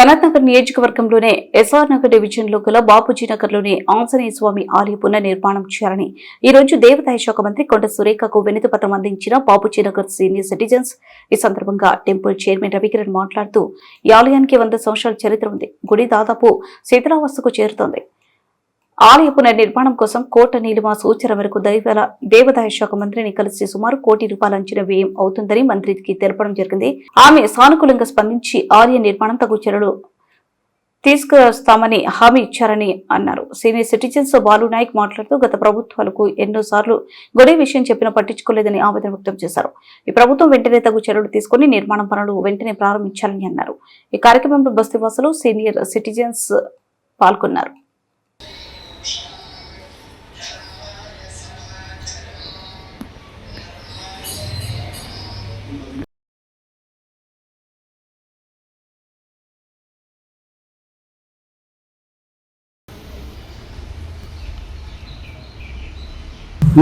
సనత్ నగర్ నియోజకవర్గంలోనే SR Nagar division లో గల బాపూజీ నగర్ లోని ఆంజనేయ స్వామి ఆలయ పునర్నిర్మాణం చేయాలని ఈ రోజు దేవాదాయ శాఖ మంత్రి కొండ సురేఖకు వినతి పత్రం అందించిన బాపూజీ నగర్ సీనియర్ సిటిజన్స్. ఈ సందర్భంగా టెంపుల్ చైర్మన్ రవికిరణ్ మాట్లాడుతూ ఈ ఆలయానికి 100 సంవత్సరాల చరిత్ర ఉంది. గుడి దాదాపు శిథిలావస్థకు చేరుతోంది. ఆలయ పునర్నిర్మాణం కోసం కోట నీలిమ సూచన మేరకు దేవాదాయ శాఖ మంత్రిని కలిసి సుమారు ₹1 కోటి అంచనా వ్యయం అవుతుందని మంత్రికి తెలపడం జరిగింది. ఆమె సానుకూలంగా స్పందించి ఆలయ నిర్మాణం తగు చర్యలు తీసుకువస్తామని హామీ ఇచ్చారని అన్నారు. సీనియర్ సిటిజన్స్ బాలు నాయక్ మాట్లాడుతూ గత ప్రభుత్వాలకు ఎన్నోసార్లు గుడి విషయం చెప్పినా పట్టించుకోలేదని ఆవేదన వ్యక్తం చేశారు. ఈ ప్రభుత్వం వెంటనే తగు చర్యలు తీసుకుని నిర్మాణం పనులు వెంటనే ప్రారంభించాలని అన్నారు. ఈ కార్యక్రమంలో బస్తీవాసులు సీనియర్ సిటిజన్స్ పాల్గొన్నారు.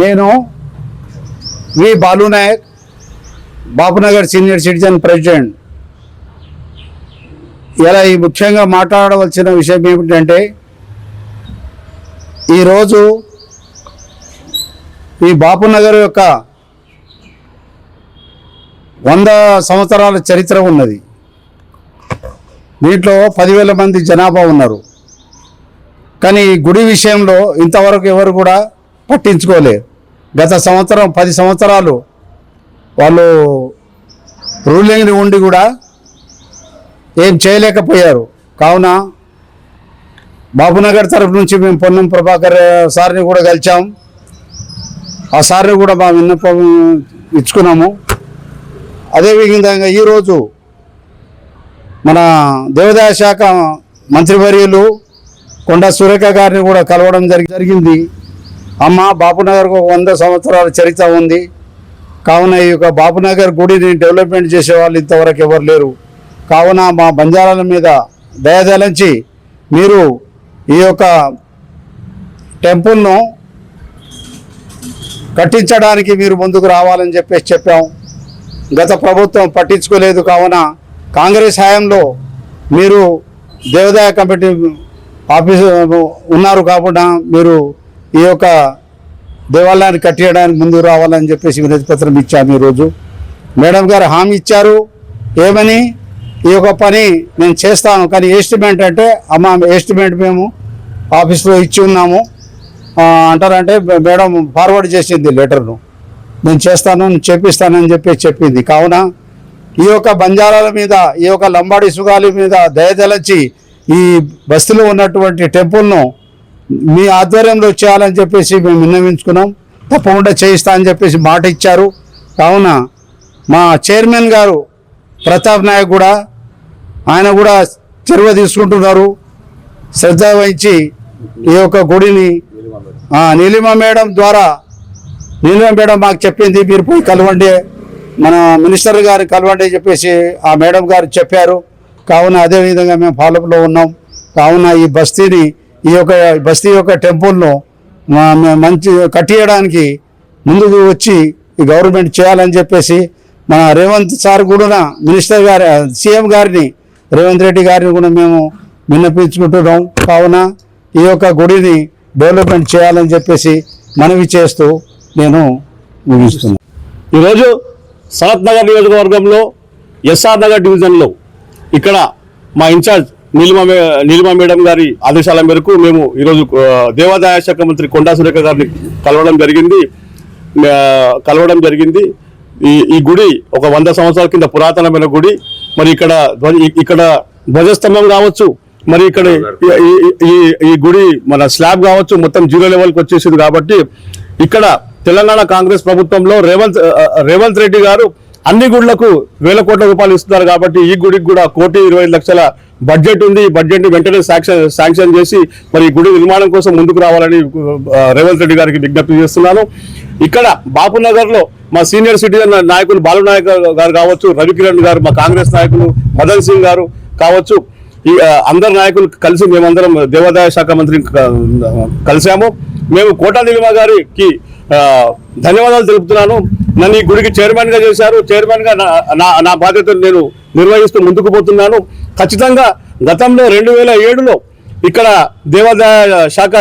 నేను V Balu Nayak, Bapunagar senior citizen president. ఇలా ఈ ముఖ్యంగా మాట్లాడవలసిన విషయం ఏమిటంటే, ఈరోజు ఈ బాపునగర్ యొక్క 100 సంవత్సరాల చరిత్ర ఉన్నది. దీంట్లో 10,000 మంది జనాభా ఉన్నారు. కానీ ఈ గుడి విషయంలో ఇంతవరకు ఎవరు కూడా పట్టించుకోలేదు. గత సంవత్సరం 10 సంవత్సరాలు వాళ్ళు రూలింగ్ని ఉండి కూడా ఏం చేయలేకపోయారు. కావున బాపునగర్ తరఫు నుంచి మేము పొన్నం ప్రభాకర్ సార్ని కూడా కలిసాం. ఆ సార్ని కూడా మా విన్నపం ఇచ్చుకున్నాము. అదేవిధంగా ఈరోజు మన దేవాదాయ శాఖ మంత్రివర్యులు కొండ సురేఖ గారిని కూడా కలవడం జరిగింది. అమ్మ, బాపునగర్కు 100 సంవత్సరాల చరిత్ర ఉంది. కావున ఈ యొక్క బాపునగర్ గుడిని డెవలప్మెంట్ చేసే వాళ్ళు ఇంతవరకు ఎవరు లేరు. కావున మా బంజారాల మీద దయదలంచి మీరు ఈ యొక్క టెంపుల్ను కట్టించడానికి మీరు ముందుకు రావాలని చెప్పాం. గత ప్రభుత్వం పట్టించుకోలేదు. కావున కాంగ్రెస్ హయాంలో మీరు దేవాదాయ కమిటీ ఆఫీసు ఉన్నారు కాబట్టి మీరు ఈ యొక్క దేవాలయాన్ని కట్టేయడానికి ముందుకు రావాలని చెప్పేసి వినతి పత్రం ఇచ్చాము. ఈరోజు మేడం గారు హామీ ఇచ్చారు. ఏమని, ఈ యొక్క పని నేను చేస్తాను, కానీ ఎస్టిమేట్ అంటే అమ్మ ఎస్టిమేట్ మేము ఆఫీస్లో ఇచ్చి ఉన్నాము అంటారంటే మేడం ఫార్వర్డ్ చేసింది లెటర్ను. నేను చేస్తాను, నేను చేపిస్తానని చెప్పింది. కావున ఈ యొక్క బంజారాల మీద, ఈ యొక్క లంబాడి సుగాలి మీద దయదలచి ఈ బస్తీలో ఉన్నటువంటి టెంపుల్ను మీ ఆధ్వర్యంలో చేయాలని చెప్పేసి మేము విన్నవించుకున్నాం. తప్పకుండా చేయిస్తా అని చెప్పేసి మాట ఇచ్చారు. కావున మా చైర్మన్ గారు ప్రతాప్ నాయక్ కూడా ఆయన కూడా చొరవ తీసుకుంటున్నారు. శ్రద్ధ వహించి ఈ యొక్క గుడిని నీలిమ మేడం ద్వారా, నీలిమ మేడం మాకు చెప్పింది మీరు పోయి కలవండి, మన మినిస్టర్ గారిని కలవండి చెప్పేసి ఆ మేడం గారు చెప్పారు. కావున అదేవిధంగా మేము ఫాలోఅప్లో ఉన్నాం. కావున ఈ బస్తీ యొక్క టెంపుల్ను మంచి కట్టియడానికి ముందుకు వచ్చి ఈ గవర్నమెంట్ చేయాలని చెప్పేసి మన రేవంత్ సార్ కూడా మినిస్టర్ గారి సీఎం గారిని రేవంత్ రెడ్డి గారిని కూడా మేము విన్నపించుకుంటున్నాం. కావున ఈ యొక్క గుడిని డెవలప్మెంట్ చేయాలని చెప్పేసి మనవి చేస్తూ నేను ముగిస్తున్నాను. ఈరోజు సనత్ నగర్ నియోజకవర్గంలో ఎస్ఆర్ నగర్ డివిజన్లో ఇక్కడ మా ఇన్ఛార్జ్ నీలిమ మేడం గారి ఆదేశాల మేరకు మేము ఈరోజు దేవాదాయ శాఖ మంత్రి కొండా సురేఖ గారిని కలవడం జరిగింది. ఈ గుడి ఒక 100 సంవత్సరాల కింద పురాతనమైన గుడి. మరి ఇక్కడ ధ్వజస్తంభం కావచ్చు, మరి ఇక్కడ ఈ గుడి మన స్లాబ్ కావచ్చు, మొత్తం 0 లెవెల్కి వచ్చేసింది. కాబట్టి ఇక్కడ తెలంగాణ కాంగ్రెస్ ప్రభుత్వంలో రేవంత్ రెడ్డి గారు అన్ని గుళ్లకు ₹1,000 కోట్ల ఇస్తున్నారు. కాబట్టి ఈ గుడికి కూడా ₹1,25,00,000 బడ్జెట్ ఉంది. ఈ బడ్జెట్ ని వెంటనే శాంక్షన్ చేసి మరి ఈ గుడి నిర్మాణం కోసం ముందుకు రావాలని రేవంత్ రెడ్డి గారికి విజ్ఞప్తి చేస్తున్నాను. ఇక్కడ బాపునగర్ లో మా సీనియర్ సిటిజన్ నాయకులు బాలు నాయక్ గారు కావచ్చు, రవికిరణ్ గారు, మా కాంగ్రెస్ నాయకులు మదన్ సింగ్ గారు కావచ్చు, ఈ అందరు నాయకులు కలిసి మేమందరం దేవాదాయ శాఖ మంత్రిని కలిసాము. మేము కోటా నీలిమ గారికి ధన్యవాదాలు తెలుపుతున్నాను. నన్ను ఈ గుడికి చైర్మన్ గా చేశారు. చైర్మన్ గా నా బాధ్యతలు నేను నిర్వహిస్తూ ముందుకు పోతున్నాను. ఖచ్చితంగా గతంలో 2007లో ఇక్కడ దేవాదాయ శాఖ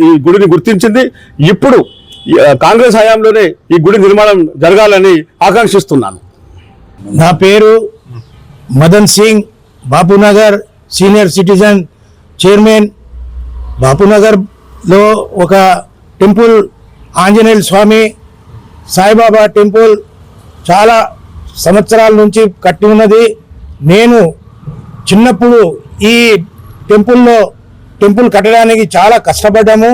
ఈ గుడిని గుర్తించింది. ఇప్పుడు కాంగ్రెస్ హయాంలోనే ఈ గుడి నిర్మాణం జరగాలని ఆకాంక్షిస్తున్నాను. నా పేరు Madan Singh, Bapunagar senior citizen chairman. బాపునగర్లో ఒక టెంపుల్ ఆంజనేయ స్వామి సాయిబాబా టెంపుల్ చాలా సంవత్సరాల నుంచి కట్టి ఉన్నది. నేను చిన్నప్పుడు ఈ టెంపుల్ కట్టడానికి చాలా కష్టపడ్డాము.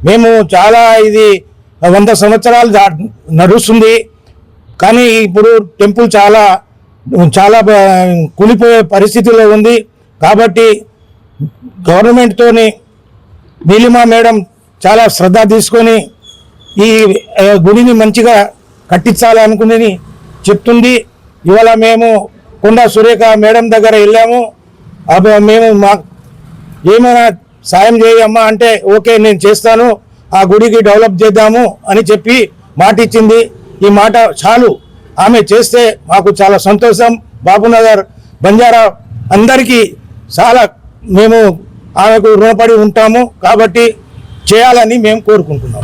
మేము చాలా ఇది 100 సంవత్సరాలు నడుస్తుంది. కానీ ఇప్పుడు టెంపుల్ చాలా కూలిపోయే పరిస్థితిలో ఉంది. కాబట్టి గవర్నమెంట్తోని నీలిమా మేడం చాలా శ్రద్ధ తీసుకొని ఈ గుడిని మంచిగా కట్టించాలనుకుని చెప్తుంది. ఇవాళ మేము కొండా సురేఖ మేడం దగ్గర వెళ్ళాము. మేము ఏమైనా సాయం చేయమ్మా అంటే ఓకే నేను చేస్తాను, ఆ గుడికి డెవలప్ చేద్దాము అని చెప్పి మాట ఇచ్చింది. ఈ మాట చాలు, ఆమె చేస్తే మాకు చాలా సంతోషం. బాపునగర్ బంజారా అందరికీ చాలా మేము ఆమెకు రుణపడి ఉంటాము. కాబట్టి చేయాలని మేము కోరుకుంటున్నాం.